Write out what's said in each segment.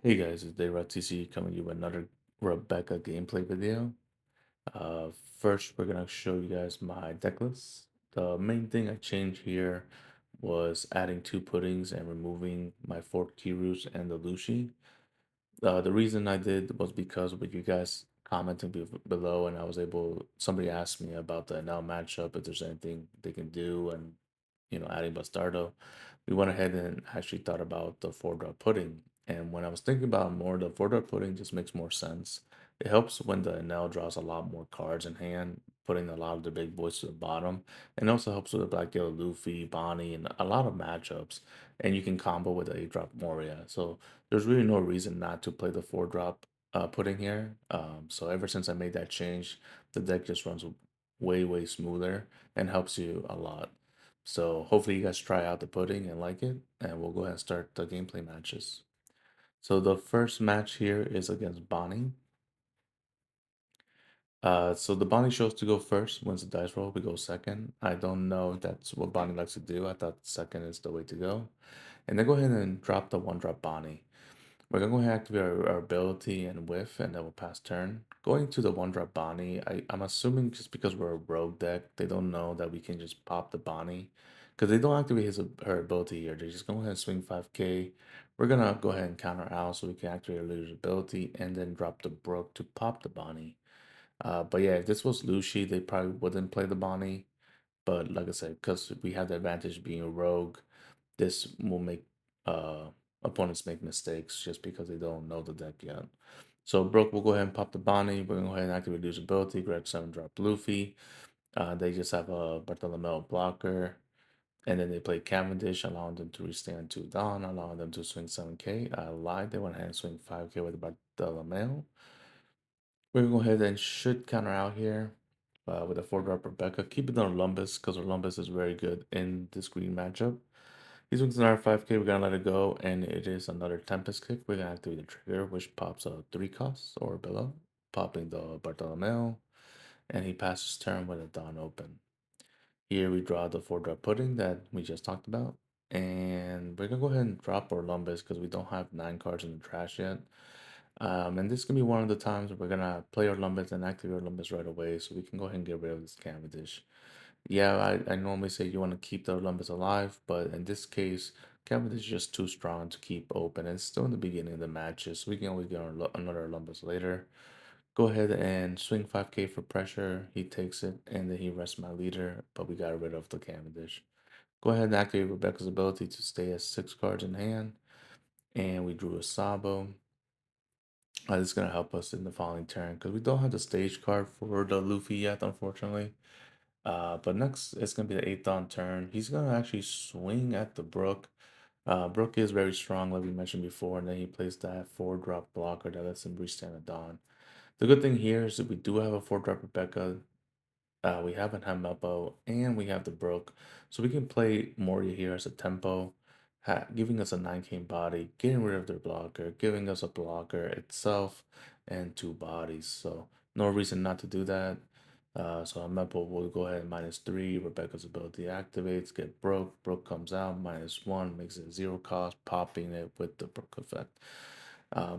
Hey guys, it's TC coming to you with another Rebecca gameplay video. First, we're gonna show you guys my deck list. The main thing I changed here was adding two puddings and removing my four Kirus and the Lucy. The reason I did was because with you guys commenting below, and somebody asked me about the now matchup, if there's anything they can do, and adding Bastardo. We went ahead and actually thought about the four-drop pudding. And when I was thinking about it more, the four-drop pudding just makes more sense. It helps when the NL draws a lot more cards in hand, putting a lot of the big boys to the bottom. And also helps with the Black Yellow Luffy, Bonnie, and a lot of matchups. And you can combo with the 8-drop Moria. So there's really no reason not to play the four-drop pudding here. So ever since I made that change, the deck just runs way, way smoother and helps you a lot. So hopefully you guys try out the pudding and like it, and we'll go ahead and start the gameplay matches. So the first match here is against Bonnie. So the Bonnie chose to go first, wins the dice roll, we go second. I don't know if that's what Bonnie likes to do. I thought second is the way to go. And then go ahead and drop the one drop Bonnie. We're gonna go ahead and activate our ability and whiff, and then we'll pass turn. Going to the one drop Bonnie, I'm assuming just because we're a rogue deck, they don't know that we can just pop the Bonnie. Because they don't activate her ability here. They just go ahead and swing 5k. We're gonna go ahead and counter out so we can activate our leader's ability and then drop the Brook to pop the Bonnie. But yeah, if this was Lucy, they probably wouldn't play the Bonnie. But like I said, because we have the advantage being a rogue, this will make uh, opponents make mistakes just because they don't know the deck yet. So Brook will go ahead and pop the Bonnie. We're going to go ahead and activate reduce ability, grab 7 drop Luffy. They just have a Bartholomew blocker. And then they play Cavendish, allowing them to restand 2 Dawn, allowing them to swing 7k. I lied, they went ahead and swing 5k with Bartholomew. We're going to go ahead and should counter out here with a 4-drop Rebecca. Keep it on Olympus because Olympus is very good in this green matchup. He swings another 5k, we're gonna let it go, and it is another Tempest kick. We're gonna activate the trigger, which pops a 3 cost or below, popping the Bartolomeo, and he passes turn with a Dawn open. Here we draw the 4-drop pudding that we just talked about, and we're gonna go ahead and drop our Lumbus because we don't have 9 cards in the trash yet. And this can be one of the times we're gonna play our Lumbus and activate our Lumbus right away, so we can go ahead and get rid of this Cavendish. Yeah, I normally say you want to keep the Olympus alive, but in this case, Cavendish is just too strong to keep open. It's still in the beginning of the matches, so we can always get another Olympus later. Go ahead and swing 5k for pressure. He takes it, and then he rests my leader, but we got rid of the Cavendish. Go ahead and activate Rebecca's ability to stay at 6 cards in hand, and we drew a Sabo. This is going to help us in the following turn, because we don't have the stage card for the Luffy yet, unfortunately. But next, it's going to be the 8th on turn. He's going to actually swing at the Brook. Brook is very strong, like we mentioned before, and then he plays that 4-drop blocker that lets him restand at Dawn. The good thing here is that we do have a 4-drop Rebecca. We have an Hammelbo, and we have the Brook. So we can play Moria here as a tempo, giving us a 9k body, getting rid of their blocker, giving us a blocker itself, and 2 bodies. So no reason not to do that. So Hammelbo will go ahead and -3. Rebecca's ability activates, get Brook. Brook comes out, -1, makes it 0 cost, popping it with the Brook effect.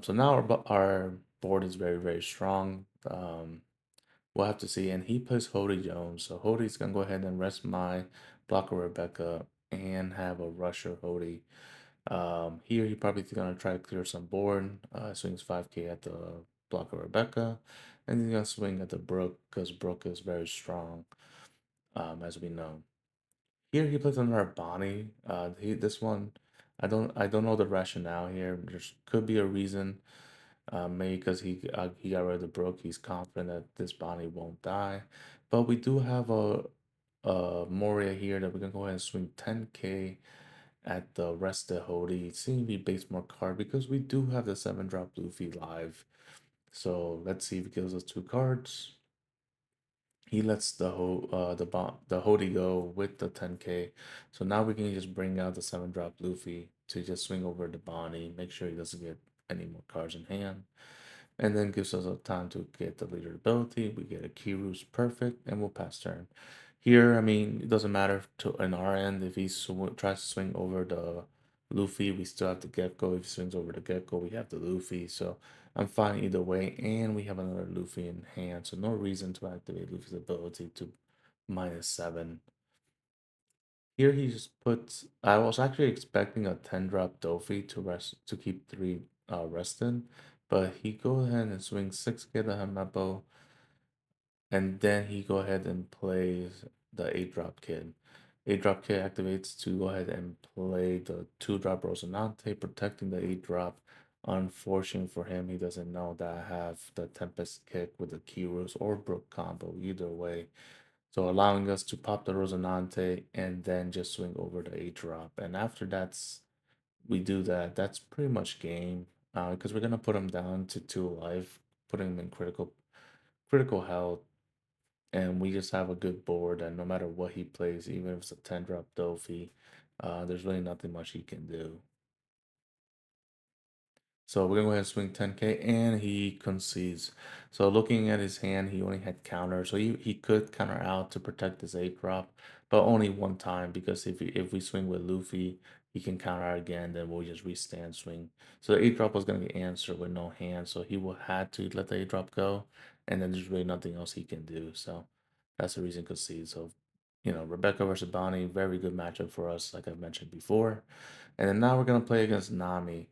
So now our board is very, very strong. We'll have to see. And he plays Hody Jones. So Hody's going to go ahead and rest my blocker Rebecca and have a rusher Hody. Here he probably going to try to clear some board. Swings 5k at the blocker Rebecca. And he's going to swing at the Brook because Brook is very strong, as we know. Here he plays another Bonnie. This one, I don't know the rationale here. There could be a reason. Maybe because he got rid of the Brook, he's confident that this Bonnie won't die. But we do have a Moria here that we can go ahead and swing 10k at the rest of Hody. Seeing we base more card because we do have the 7-drop Luffy live. So let's see if it gives us 2 cards. He lets the Hody go with the 10k. So now we can just bring out the 7-drop Luffy to just swing over the Bonnie, make sure he doesn't get any more cards in hand. And then gives us a time to get the leader ability. We get a Kiru's perfect, and we'll pass turn. Here, I mean, it doesn't matter to in our end if he tries to swing over the Luffy, we still have the Gecko. If he swings over the Gecko, we have the Luffy. So I'm fine either way. And we have another Luffy in hand. So no reason to activate Luffy's ability to -7. Here he just puts. I was actually expecting a 10 drop Dofi to rest to keep three rested, but he go ahead and swings 6K the Hamapo, and then he go ahead and plays the 8 drop kid. 8 drop kid activates to go ahead and play the 2 drop Rosinante, protecting the 8 drop. Unfortunate for him, he doesn't know that I have the Tempest kick with the Kirus or Brook combo, either way. So allowing us to pop the Rosinante and then just swing over the 8 drop. And after we do that, that's pretty much game. Because we're gonna put him down to 2 life, putting him in critical health, and we just have a good board. And no matter what he plays, even if it's a 10 drop Dofi, there's really nothing much he can do. So we're gonna go ahead and swing 10K, and he concedes. So looking at his hand, he only had counter, so he could counter out to protect his 8 drop, but only one time, because if we swing with Luffy, he can counter out again, then we'll just restand swing. So the 8 drop was gonna be answered with no hand, so he will had to let the 8 drop go, and then there's really nothing else he can do. So that's the reason concede. So Rebecca versus Bonnie, very good matchup for us, like I mentioned before. And then now we're gonna play against Nami.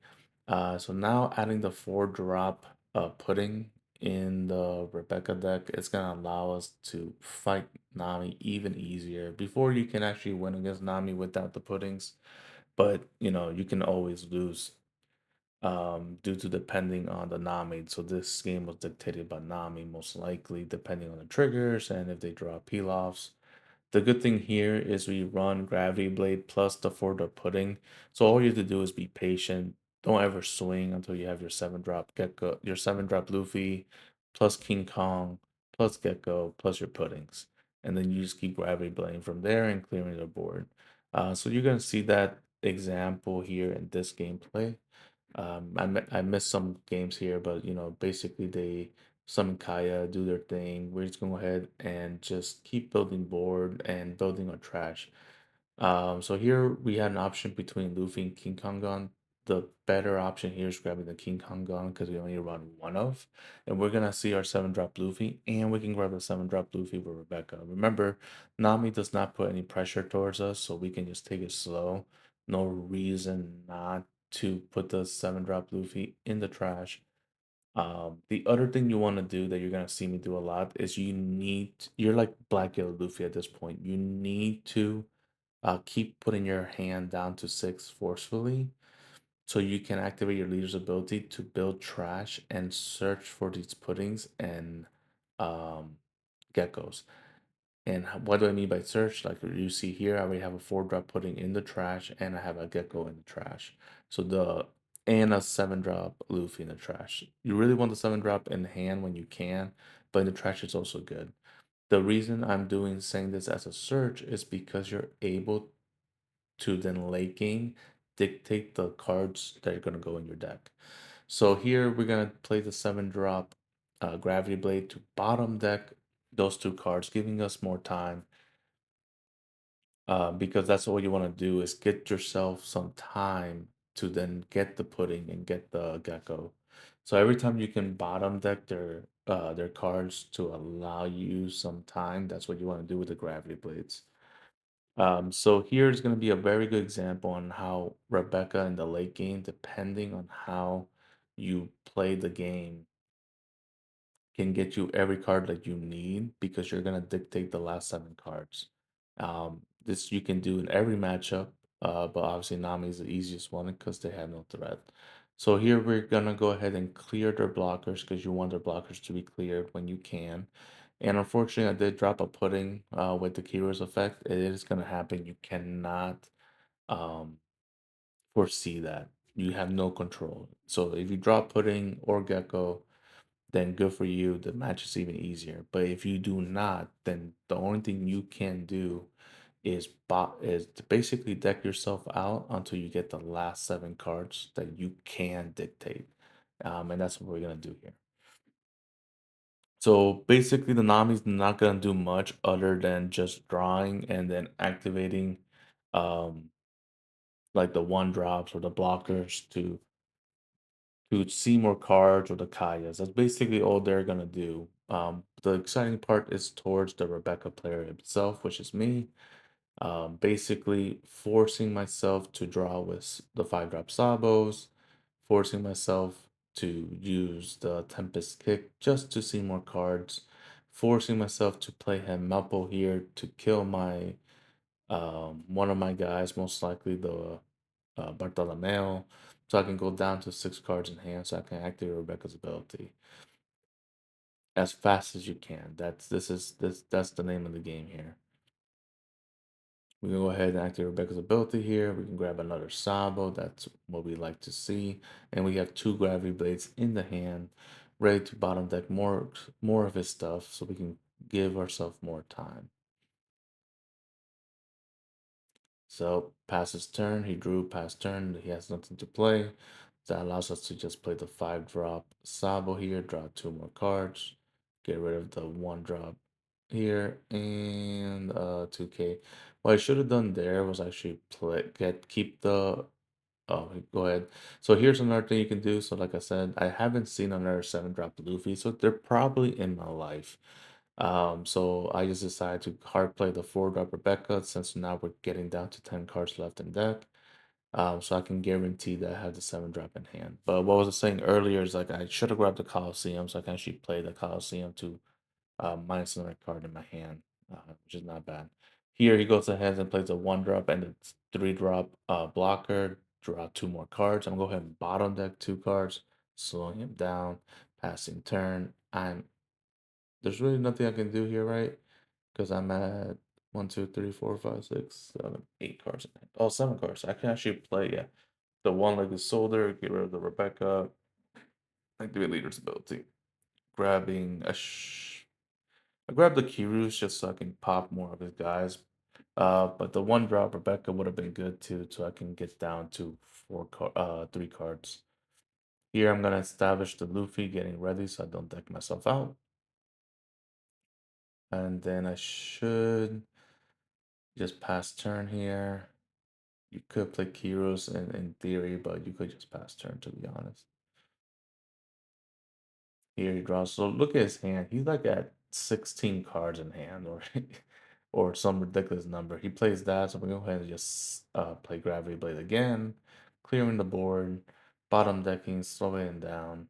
So now adding the 4 drop pudding in the Rebecca deck, it's gonna allow us to fight Nami even easier. Before, you can actually win against Nami without the puddings, but you can always lose due to depending on the Nami. So this game was dictated by Nami most likely, depending on the triggers and if they draw peel-offs. The good thing here is we run Gravity Blade plus the 4 drop pudding. So all you have to do is be patient. Don't ever swing until you have your 7 drop Gecko, your 7 drop Luffy, plus King Kong, plus Gecko, plus your puddings. And then you just keep Gravity Blading from there and clearing the board. So you're gonna see that example here in this gameplay. I missed some games here, but basically they summon Kaya, do their thing. We're just gonna go ahead and just keep building board and building our trash. So here we had an option between Luffy and King Kong Gun. The better option here is grabbing the King Kong Gun because we only run one of, and we're gonna see our 7 drop Luffy, and we can grab the 7 drop Luffy with Rebecca. Remember, Nami does not put any pressure towards us, so we can just take it slow. No reason not to put the 7 drop Luffy in the trash. The other thing you want to do that you're gonna see me do a lot is you're like Black Yellow Luffy at this point. You need to keep putting your hand down to 6 forcefully so you can activate your leader's ability to build trash and search for these puddings and um, geckos. And what do I mean by search? Like you see here, I already have a 4 drop pudding in the trash, and I have a gecko in the trash. So and a 7 drop Luffy in the trash. You really want the 7 drop in hand when you can, but in the trash it's also good. The reason I'm saying this as a search is because you're able to then late game dictate the cards that are gonna go in your deck. So here we're gonna play the 7 drop Gravity Blade to bottom deck those 2 cards, giving us more time, because that's all you want to do is get yourself some time to then get the pudding and get the gecko. So every time you can bottom deck their cards to allow you some time, that's what you want to do with the Gravity Blades. So here's going to be a very good example on how Rebecca in the late game, depending on how you play the game, can get you every card that you need because you're gonna dictate the last 7 cards. This you can do in every matchup, but obviously Nami is the easiest one because they have no threat. So here we're gonna go ahead and clear their blockers because you want their blockers to be cleared when you can. And unfortunately, I did drop a pudding with the Kiro's effect. It is gonna happen. You cannot um, foresee that. You have no control. So if you drop pudding or gecko, then good for you. The match is even easier. But if you do not, then the only thing you can do is to basically deck yourself out until you get the last 7 cards that you can dictate. And that's what we're gonna do here. So basically, the Nami's not gonna do much other than just drawing and then activating um like the one drops or the blockers to see more cards or the Kayas. That's basically all they're gonna do. The exciting part is towards the Rebecca player himself, which is me. Basically forcing myself to draw with the 5-drop Sabos, forcing myself to use the Tempest Kick just to see more cards, forcing myself to play Hemmelpo here to kill my one of my guys, most likely the Bartolomeo, so I can go down to 6 cards in hand, so I can activate Rebecca's ability as fast as you can. That's the name of the game here. We can go ahead and activate Rebecca's ability here. We can grab another Sabo. That's what we like to see. And we have 2 Gravity Blades in the hand, ready to bottom deck more of his stuff so we can give ourselves more time. So, pass his turn. He drew past turn. He has nothing to play. That allows us to just play the 5-drop Sabo here, draw 2 more cards, get rid of the 1-drop here, and 2K. What I should have done there was actually keep the. Oh, go ahead. So here's another thing you can do. So like I said, I haven't seen another 7-drop Luffy, so they're probably in my life. So I just decided to hard play the 4-drop Rebecca since now we're getting down to 10 cards left in deck. So I can guarantee that I have the 7-drop in hand. But what I was saying earlier is like I should have grabbed the Coliseum so I can actually play the Coliseum to minus another card in my hand, which is not bad. Here he goes ahead and plays a 1-drop and a 3-drop blocker. Draw 2 more cards. I'm gonna go ahead and bottom deck 2 cards, slowing him down, passing turn. There's really nothing I can do here, right? Because I'm at 1, 2, 3, 4, 5, 6, 7, 8 cards. Oh, 7 cards. I can actually play, yeah. The one-legged soldier, get rid of the Rebecca, activate leader's ability. Grabbing I grabbed the Kirus just so I can pop more of his guys. But the 1-drop Rebecca would have been good too, so I can get down to 3 cards. Here I'm gonna establish the Luffy getting ready so I don't deck myself out. And then I should just pass turn here. You could play Kiros in theory, but you could just pass turn to be honest. Here he draws. So look at his hand. He's like at 16 cards in hand, or or some ridiculous number. He plays that, so we go ahead and just play Gravity Blade again, clearing the board, bottom decking, slowing it down.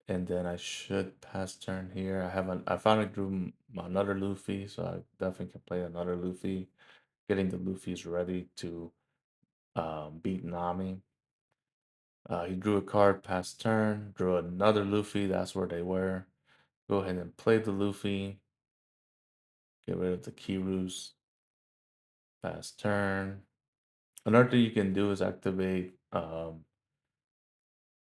And then I should pass turn here. I finally drew another Luffy, so I definitely can play another Luffy. Getting the Luffy's ready to beat Nami. He drew a card past turn, drew another Luffy, that's where they were. Go ahead and play the Luffy. Get rid of the Kirus. Past turn. Another thing you can do is activate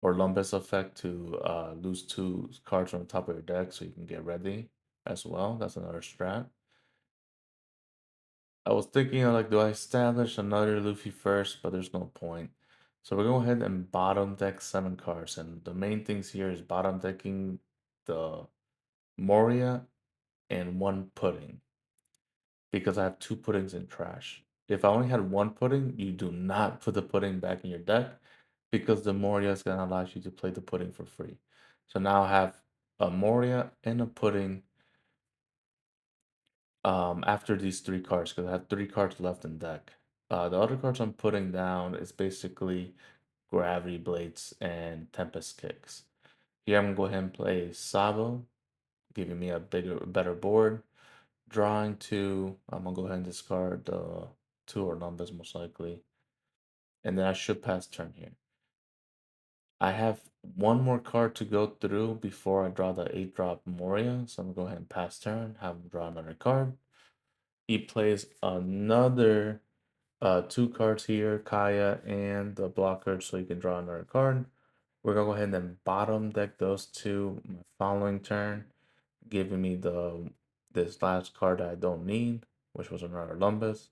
Orlumbus effect to lose 2 cards from the top of your deck so you can get ready as well. That's another strat. I was thinking of like, do I establish another Luffy first? But there's no point. So we're going to go ahead and bottom deck 7 cards. And the main things here is bottom decking the Moria and 1 pudding. Because I have 2 puddings in trash. If I only had 1 pudding, you do not put the pudding back in your deck because the Moria is going to allow you to play the pudding for free. So now I have a Moria and a pudding after these 3 cards because I have 3 cards left in deck. The other cards I'm putting down is basically Gravity Blades and Tempest Kicks. Here I'm going to go ahead and play Sabo, giving me a better board. Drawing 2, I'm going to go ahead and discard the 2 or numbers most likely. And then I should pass turn here. I have 1 more card to go through before I draw the 8-drop Moria. So I'm going to go ahead and pass turn, have him draw another card. He plays another 2 cards here, Kaya and the blocker, so you can draw another card. We're going to go ahead and bottom deck those 2 my following turn, giving me this last card I don't need, which was another Lumbus.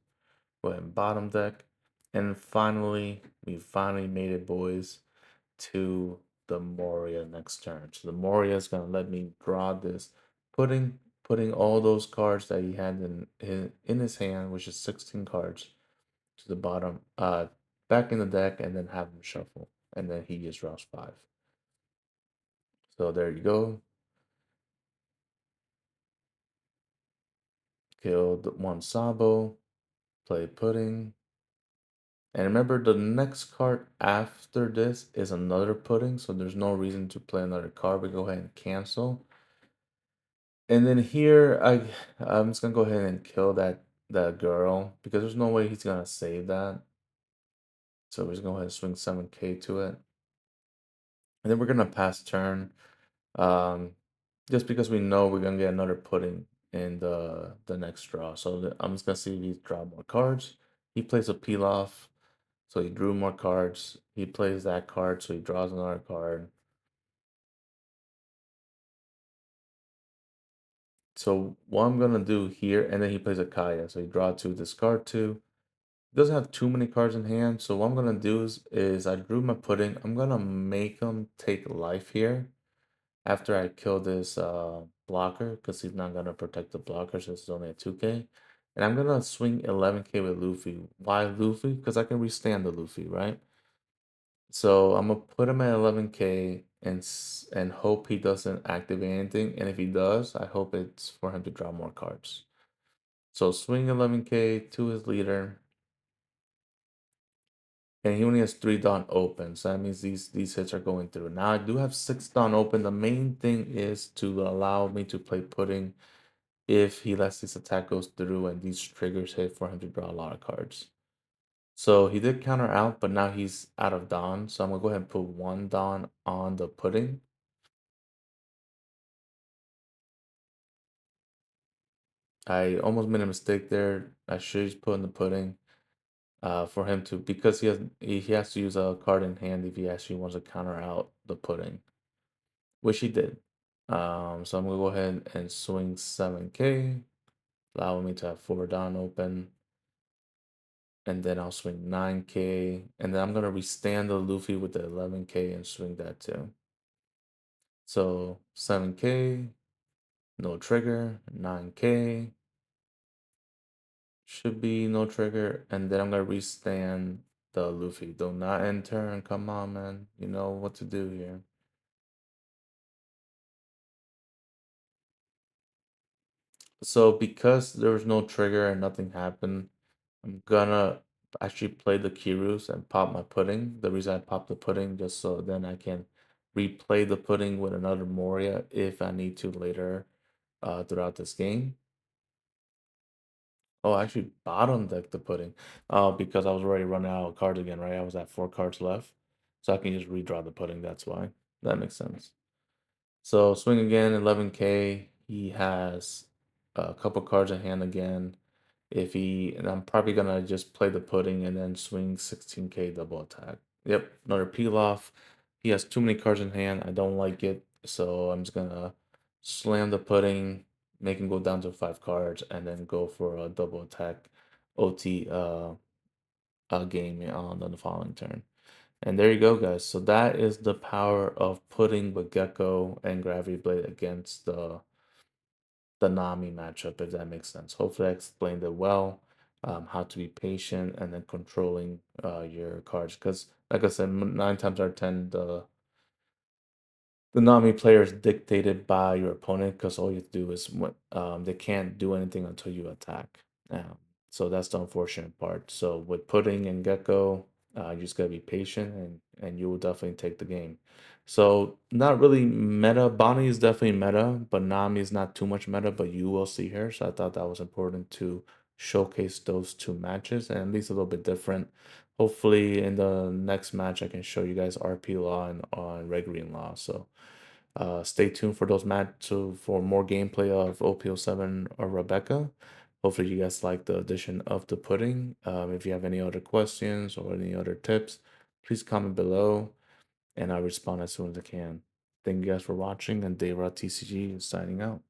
Go ahead and bottom deck. And finally, we finally made it, boys, to the Moria next turn. So the Moria is gonna let me draw this, putting all those cards that he had in his hand, which is 16 cards, to the bottom, back in the deck, and then have him shuffle, and then he just draws 5. So there you go. Kill the one Sabo, play Pudding. And remember, the next card after this is another Pudding, so there's no reason to play another card. We go ahead and cancel. And then here, I'm just gonna go ahead and kill that girl because there's no way he's gonna save that. So we're just gonna go ahead and swing 7K to it. And then we're gonna pass turn. Um, just because we know we're gonna get another pudding in the next draw. So I'm just gonna see if he draw more cards. He plays a peel off, so he drew more cards. He plays that card, so he draws another card. So what I'm gonna do here, and then he plays a Kaya, so he draw 2, discard 2. He doesn't have too many cards in hand, so what I'm gonna do is I drew my pudding. I'm gonna make him take life here after I kill this blocker because he's not gonna protect the blocker since it's only a 2K. And I'm gonna swing 11K with Luffy. Why Luffy? Because I can restand the Luffy, right? So I'm gonna put him at 11K and hope he doesn't activate anything. And if he does, I hope it's for him to draw more cards. So swing 11K to his leader. And he only has 3 Dawn open, so that means these hits are going through. Now I do have 6 Dawn open. The main thing is to allow me to play Pudding if he lets this attack goes through and these triggers hit for him to draw a lot of cards. So he did counter out, but now he's out of Dawn. So I'm gonna go ahead and put 1 Dawn on the Pudding. I almost made a mistake there. I should just put in the Pudding for him to because he has to use a card in hand if he actually wants to counter out the Pudding, which he did. So I'm gonna go ahead and swing 7K, allowing me to have 4 Dawn open. And then I'll swing 9K, and then I'm gonna restand the Luffy with the 11K and swing that too. So 7K, no trigger, 9K, should be no trigger, and then I'm gonna restand the Luffy. Do not end turn, come on man, you know what to do here. So because there was no trigger and nothing happened, I'm gonna actually play the Kirus and pop my pudding. The reason I pop the pudding just so then I can replay the pudding with another Moria if I need to later throughout this game. Oh, I actually bottom deck the pudding because I was already running out of cards again, right? I was at 4 cards left. So I can just redraw the pudding, that's why. That makes sense. So swing again, 11K. He has a couple cards in hand again. And I'm probably gonna just play the pudding and then swing 16K double attack. Yep, another peel off. He has too many cards in hand. I don't like it, so I'm just gonna slam the pudding, make him go down to 5 cards, and then go for a double attack OT game on the following turn. And there you go, guys. So that is the power of putting with Gecko and Gravity Blade against the Nami matchup, if that makes sense. Hopefully, I explained it well. How to be patient and then controlling your cards. Because, like I said, 9 times out of 10, the Nami player is dictated by your opponent because all you have to do is they can't do anything until you attack. So that's the unfortunate part. So with Pudding and Gecko, you just gotta be patient and you will definitely take the game. So not really meta. Bonnie is definitely meta, but Nami is not too much meta, but you will see her. So I thought that was important to showcase those 2 matches and at least a little bit different. Hopefully in the next match I can show you guys RP Law and on Red Green Law. So stay tuned for those for more gameplay of op07 or Rebecca. Hopefully you guys like the addition of the pudding. If you have any other questions or any other tips, please comment below and I'll respond as soon as I can. Thank you guys for watching and Dayra TCG is signing out.